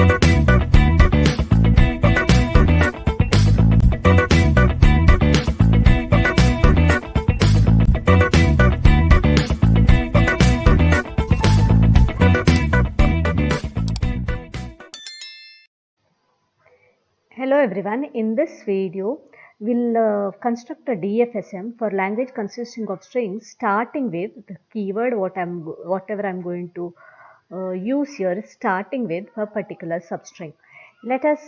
Hello everyone, in this video we'll construct a DFSM for language consisting of strings starting with the keyword whatever I'm going to use here starting with a particular substring. Let us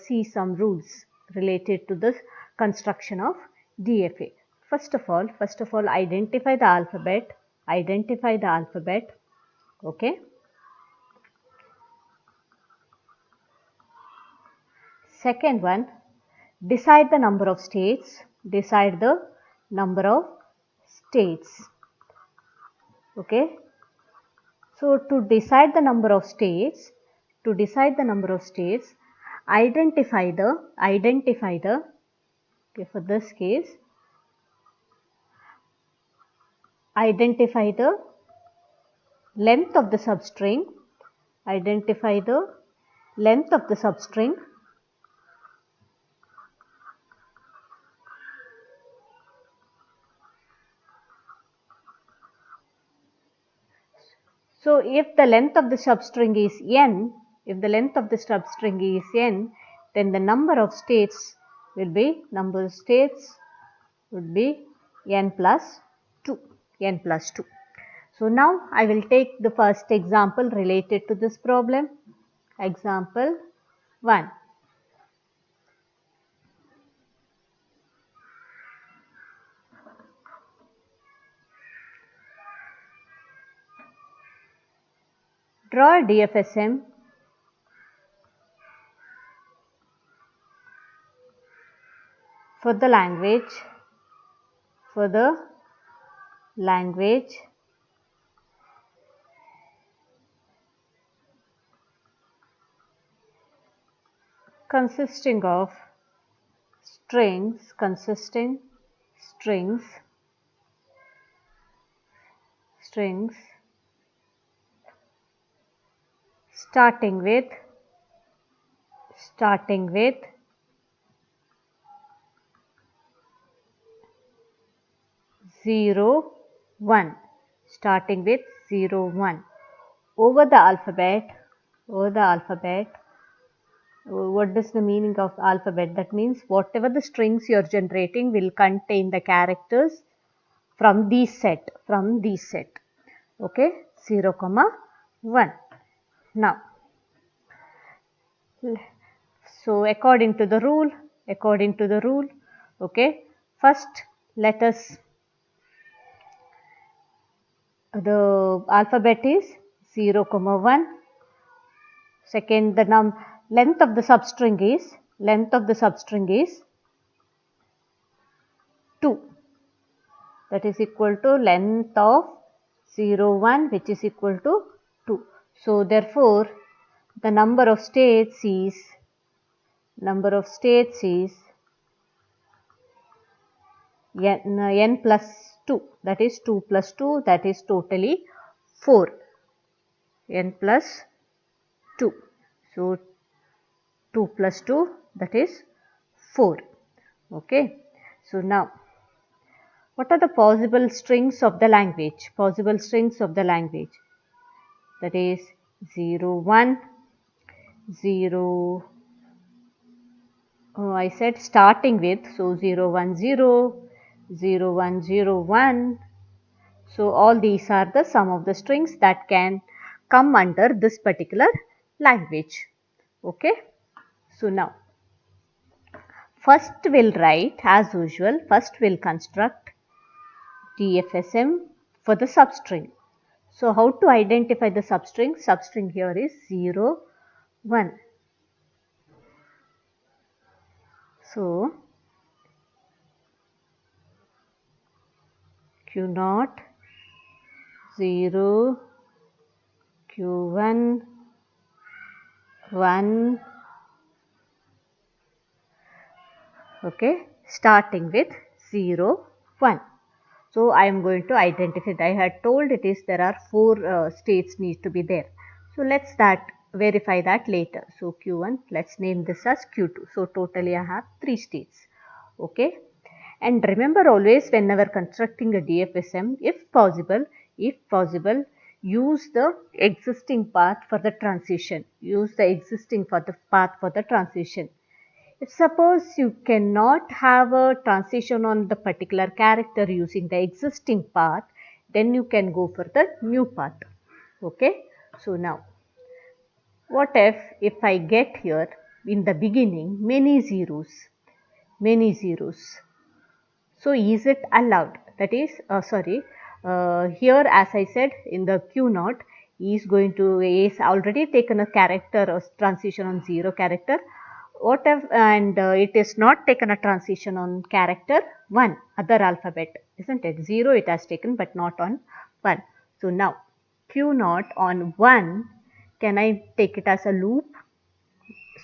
see some rules related to the construction of DFA. First of all identify the alphabet, okay. Second one, decide the number of states, okay. So to decide the number of states, identify the, okay, for this case, identify the length of the substring, So if the length of the substring is n, then the number of states would be n plus 2. So now I will take the first example related to this problem. Example 1. Draw a DFSM for the language consisting of strings starting with 0, 1. Over the alphabet. What is the meaning of alphabet? That means whatever the strings you are generating will contain the characters from this set. Okay, 0, 1. Now, so according to the rule, okay, first let us, the alphabet is 0, 1. Second, the length of the substring is 2. That is equal to length of 0, 1, which is equal to 2. So therefore, the number of states is n plus 2. That is 2 plus 2. That is totally 4. N plus 2. So 2 plus 2, that is 4. Okay. So now, what are the possible strings of the language? That is 0, 1, 0, I said starting with, so 0, 1, 0, 0, 1, 0, 1. So all these are the some of the strings that can come under this particular language. Okay. So now, first we'll write as usual, we'll construct DFSM for the substring. So how to identify the substring? Substring here is 0, 1. So Q0, 0, Q1, 1. Okay, starting with 0, 1. So I am going to identify. I had told it is there are 4 states need to be there. So let's start verify that later. So Q1, let's name this as Q2. So totally I have 3 states. Okay. And remember always whenever constructing a DFSM, if possible, use the existing path for the transition. Use the existing for the path for the transition. If suppose you cannot have a transition on the particular character using the existing path, then you can go for the new path. Okay. So now, what if I get here in the beginning many zeros? Many zeros. So is it allowed? That is, here as I said in the Q naught is already taken a character or transition on 0 character. What if and it is not taken a transition on character 1 other alphabet, isn't it? 0 it has taken but not on 1. So now Q naught on 1, can I take it as a loop?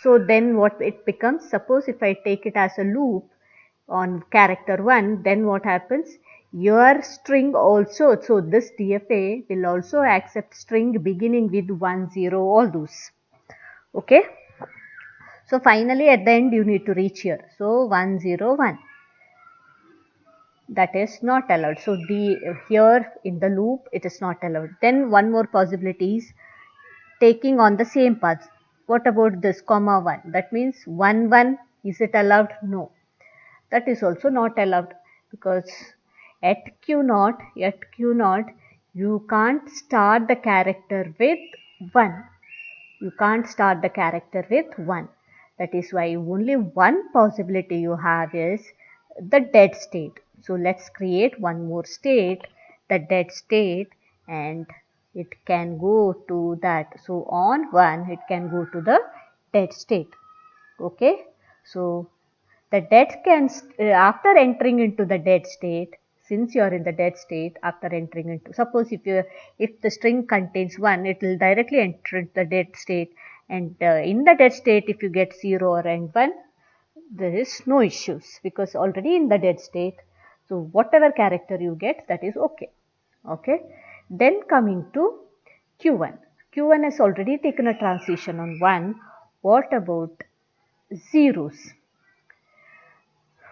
So then what it becomes, suppose if I take it as a loop on character 1, then what happens? Your string also, so this DFA will also accept string beginning with 1, 0, all those. Okay. So finally at the end you need to reach here. So 1, 0, 1. That is not allowed. So here in the loop it is not allowed. Then one more possibility is taking on the same path. What about this comma 1? That means 1, 1. Is it allowed? No. That is also not allowed, because at Q naught you can't start the character with 1. You can't start the character with 1. That is why only one possibility you have is the dead state. So let's create one more state, the dead state, and it can go to that. So on 1 it can go to the dead state. Okay. So the dead can, after entering into the dead state, since you are in the dead state, after entering into, suppose if the string contains 1, it will directly enter into the dead state, and in the dead state if you get 0 or 1, there is no issues, because already in the dead state, so whatever character you get, that is okay. Okay. Then coming to Q1. Q1 has already taken a transition on 1. What about zeros?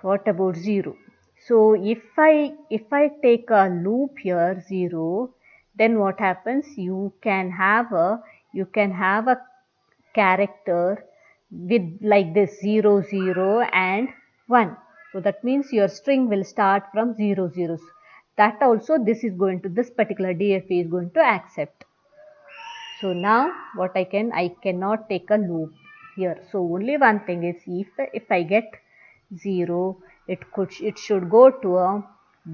What about 0? So if I take a loop here 0, then what happens? You can have a character with like this 0, 0 and 1. So that means your string will start from 0, 0. That also this particular DFA is going to accept. So now what I cannot take a loop here. So only one thing is, if I get 0, it should go to a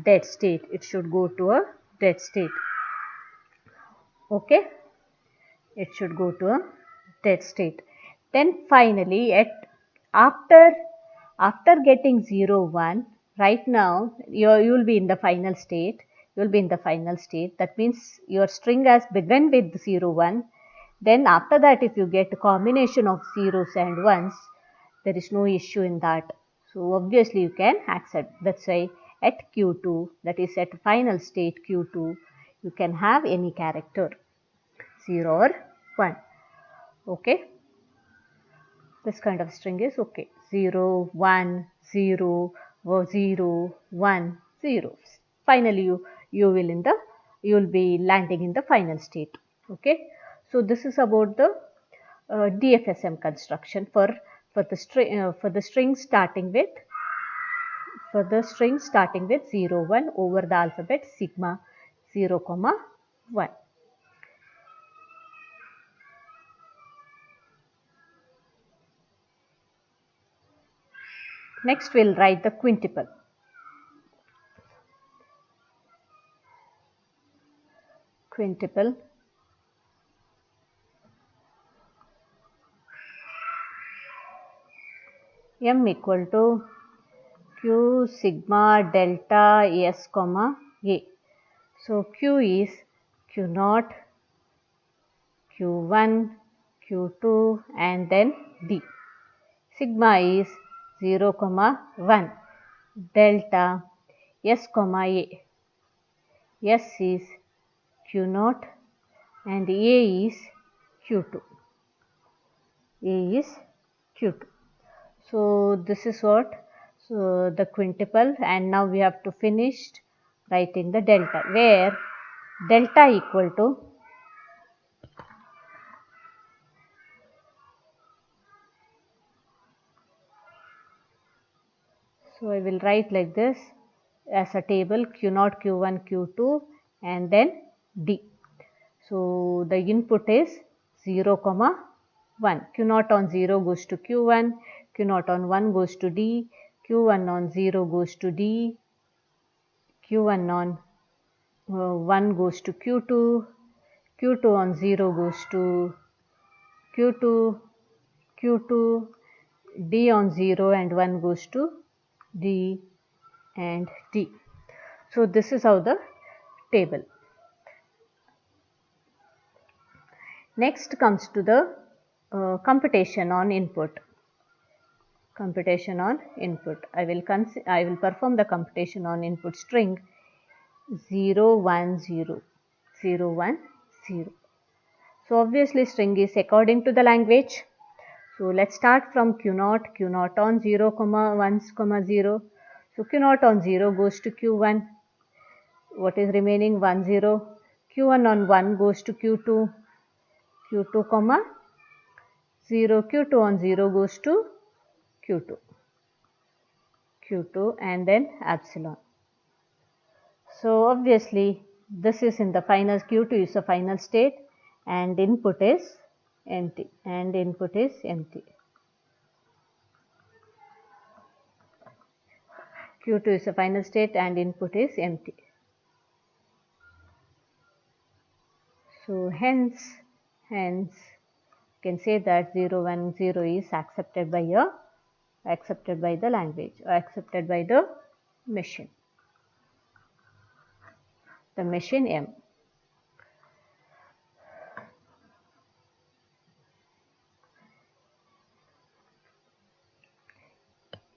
dead state. It should go to a dead state. Okay. It should go to a dead state. Then finally after getting 0, 1, right now you will be in the final state. You will be in the final state. That means your string has begun with 0, 1. Then after that, if you get a combination of zeros and ones, there is no issue in that. So obviously you can accept. That's why at Q2, that is at final state Q2, you can have any character 0 or 1. Okay. This kind of string is okay. 0, 1, 0, 0, 1, 0. Finally you will be landing in the final state. Okay. So this is about the DFSM construction for the string starting with 0, 1 over the alphabet sigma 0, 1. Next we'll write the quintuple. Quintuple M equal to Q sigma delta S comma A. So Q is Q naught, Q1, Q2 and then D. Sigma is 0, 1. Delta S comma A. S is Q naught and A is Q2. A is Q2. So this is what, so the quintuple, and now we have to finish writing the delta, where delta equal to so I will write like this as a table Q0, Q1, Q2 and then D. So the input is 0, 1. Q0 on 0 goes to Q1, Q0 on 1 goes to D, Q1 on 0 goes to D, Q1 on 1 goes to Q2, Q2 on 0 goes to Q2, Q2, D on 0 and 1 goes to D and D. So this is how the table. Next comes to the computation on input. Computation on input. I will perform the computation on input string 0, 1, 0, 0, 1, 0. So obviously string is according to the language. So let's start from Q0, Q0 on 0, 1, 0. So Q0 on 0 goes to Q1. What is remaining? 1, 0. Q1 on 1 goes to Q2. Q2, 0. Q2 on 0 goes to Q2. Q2 and then epsilon. So obviously this is in the final, Q2 is the final state and input is empty, and input is empty. Q2 is the final state and input is empty. So hence you can say that 0, 1, 0 is accepted by the language, or accepted by the machine. The machine M.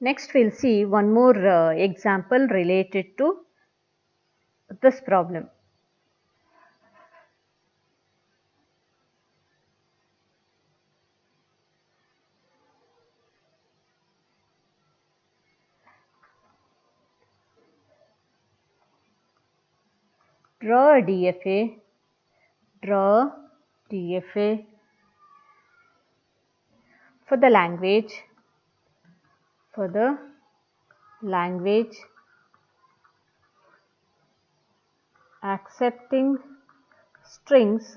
Next we'll see one more example related to this problem. Draw a DFA. Draw DFA for the language. For the language accepting strings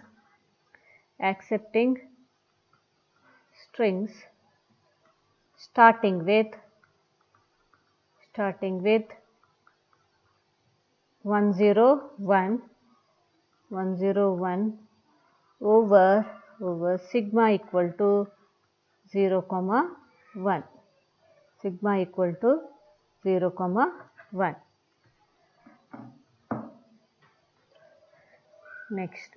starting with 101 over sigma equal to 0, 1. Sigma equal to 0, 1. Next,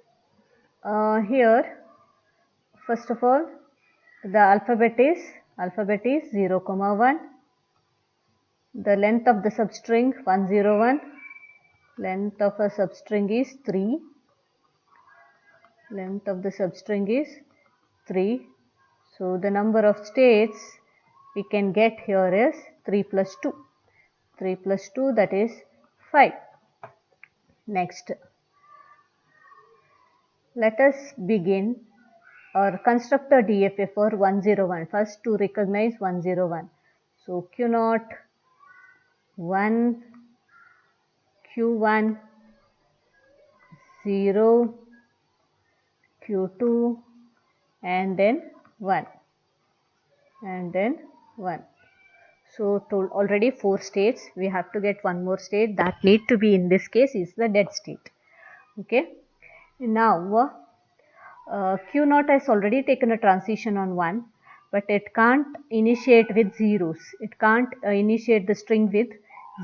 here first of all the alphabet is 0, 1. The length of the substring 101. Length of a substring is 3. Length of the substring is 3. So the number of states we can get here is 3 plus 2. 3 plus 2, that is 5. Next, let us begin or construct a DFA for 101. First to recognize 101. So Q0, 1, Q1, 0, Q2 and then 1 and then 1. So already 4 states. We have to get one more state that need to be in this case is the dead state. Okay. Now Q0 has already taken a transition on 1, but it can't initiate with zeros. It can't initiate the string with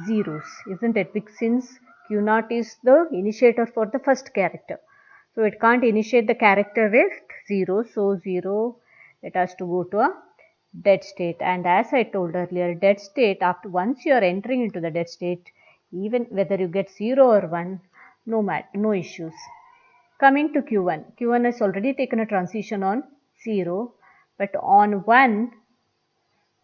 zeros, isn't it? Because since Q0 is the initiator for the first character, so it can't initiate the character with 0. So 0, it has to go to a dead state. And as I told earlier, dead state, after once you are entering into the dead state, even whether you get 0 or 1, no issues. Coming to Q1. Q1 has already taken a transition on 0, but on 1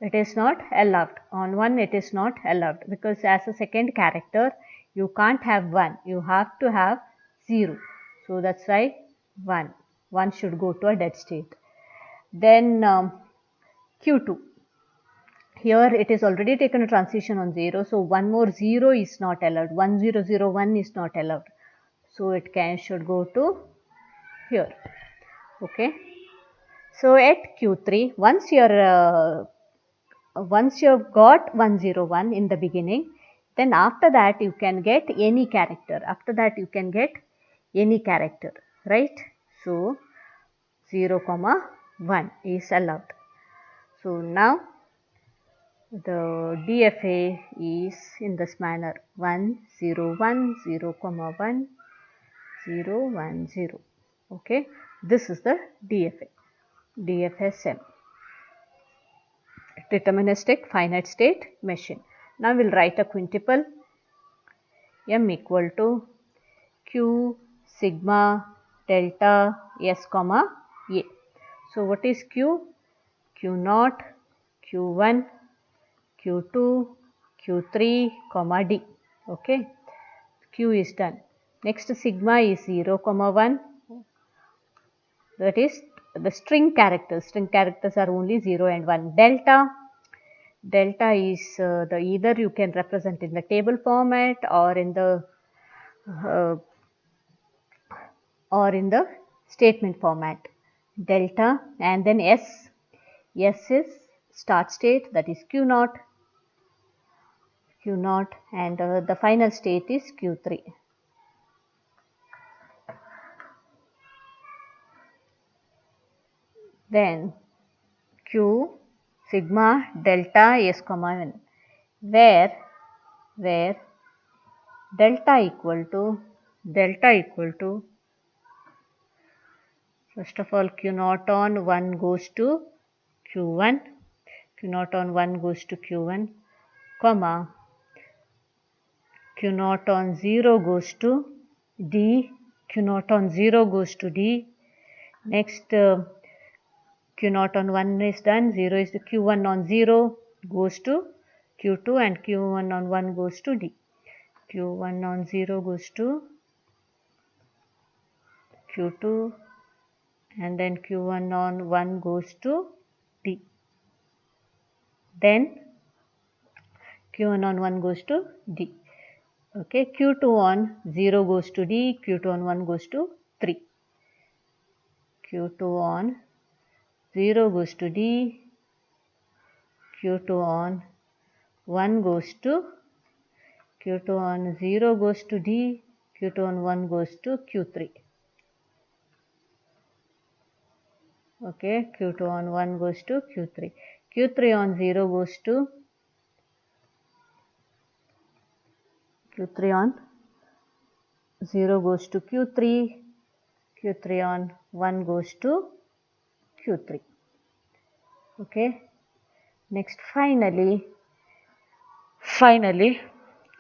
it is not allowed. On 1 it is not allowed, because as a second character you can't have 1, you have to have 0. So that's why 1 should go to a dead state. Then Q2. Here it is already taken a transition on 0, so one more 0 is not allowed. 1001 is not allowed. So it should go to here. Okay. So at Q3, once you've got 101 in the beginning, then after that you can get any character. After that you can get any character, right? So 0, 1 is allowed. So now the DFA is in this manner: 1 0 1 0, 1 0 1 0. Okay, this is the DFA, DFSM, deterministic finite state machine. Now we'll write a quintuple. M equal to Q sigma delta S comma A. So what is Q? Q0, Q1, Q2, Q3, comma D. Okay, Q is done. Next sigma is 0, 1. That is the string characters. String characters are only 0 and 1. Delta is the either you can represent in the table format or in the statement format. Delta, and then S. S is start state, that is Q0, and the final state is Q3. Then Q sigma delta S comma N, where delta equal to first of all Q0 on 1 goes to Q1, Q0 on 1 goes to Q1, comma Q0 on 0 goes to D, Q0 on 0 goes to D. Next Q0 on 1 is done, 0 is the Q1 on 0 goes to Q2, and Q1 on 1 goes to D. Q1 on 0 goes to Q2, and then Q1 on 1 goes to D. Then Q1 on 1 goes to D. Okay, Q2 on 0 goes to D, Q2 on 1 goes to 3. Q2 on 0 goes to D, Q2 on 1 goes to Q2 on 0 goes to D, Q2 on 1 goes to Q3. Okay, Q2 on 1 goes to Q3. Q3 on 0 goes to Q3 on 0 goes to Q3, Q3 on 1 goes to Q3. Okay, next finally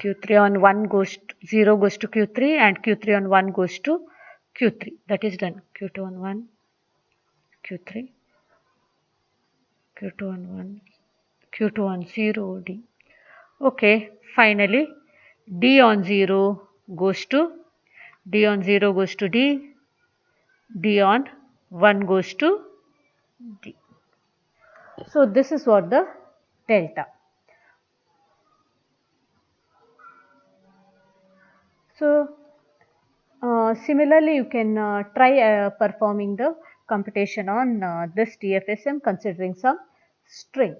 Q3 on 1 goes to 0 goes to Q3, and Q3 on 1 goes to Q3. That is done. Q2 on 1, Q3, Q2 on 1, Q2 on 0, D. Okay, finally D on 0 goes to D, D on 1 goes to D. So this is what the delta. So similarly you can try performing the computation on this DFSM considering some string.